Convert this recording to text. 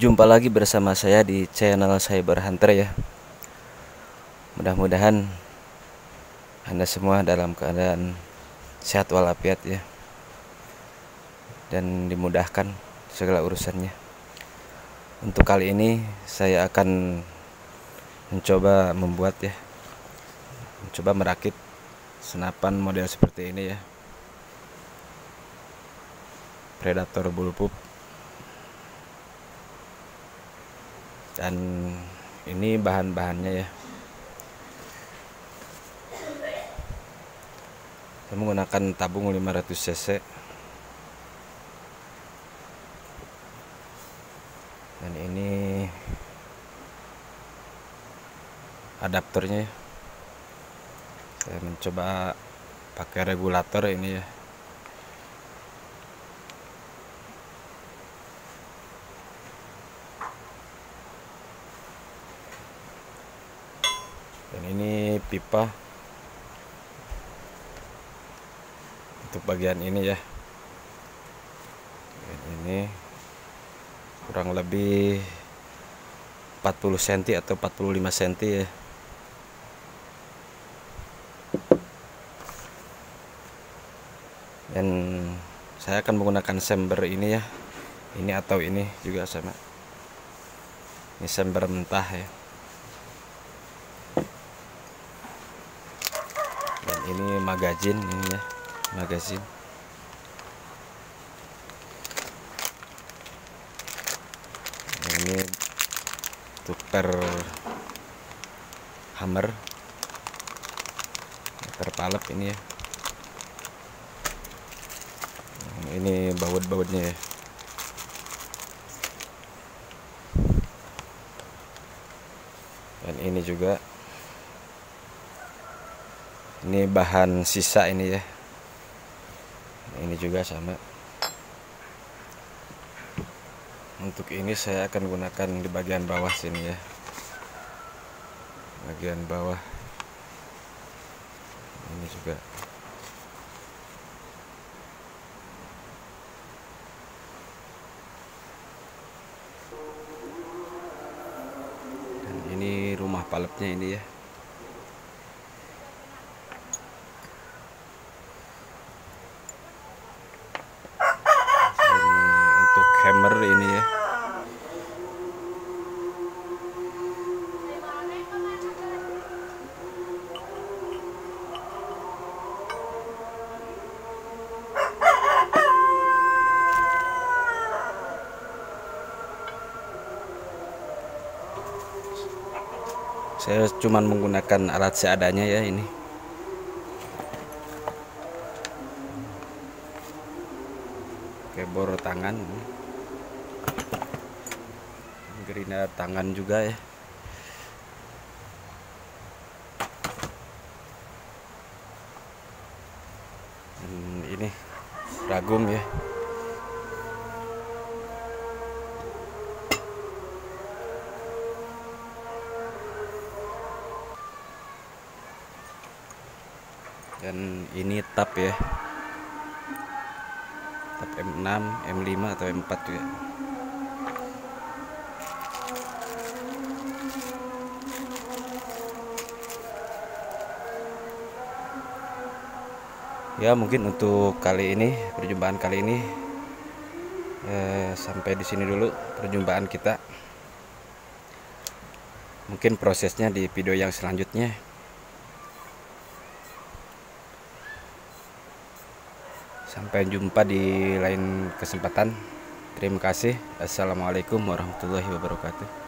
Jumpa lagi bersama saya di channel Cyber Hunter ya. Mudah-mudahan Anda semua dalam keadaan sehat walafiat ya, dan dimudahkan segala urusannya. Untuk kali ini saya akan mencoba merakit senapan model seperti ini ya, Predator bullpup. Dan ini bahan-bahannya ya, saya menggunakan tabung 500 cc, dan ini adaptornya ya. Saya mencoba pakai regulator ini ya. Dan ini pipa untuk bagian ini ya. Dan ini kurang lebih 40 cm atau 45 cm ya. Dan saya akan menggunakan chamber ini ya. Ini atau ini juga sama. Ini chamber mentah ya. Dan ini magazin ini ya, magazin. Ini untuk per hammer, per palep ini ya. Ini baut-bautnya ya. Dan ini juga, ini bahan sisa ini ya. Ini juga sama. Untuk ini saya akan gunakan di bagian bawah sini ya, bagian bawah ini juga. Dan ini rumah palepnya ini ya. Untuk hammer ini ya. Saya cuma menggunakan alat seadanya ya ini. Oke, bor tangan, grinder tangan juga ya. Dan ini ragum ya. Dan ini tab ya, tab M6, M5 atau M4 juga. Ya, mungkin untuk kali ini, perjumpaan kali ini sampai di sini dulu perjumpaan kita. Mungkin prosesnya di video yang selanjutnya. Sampai jumpa di lain kesempatan. Terima kasih. Assalamualaikum warahmatullahi wabarakatuh.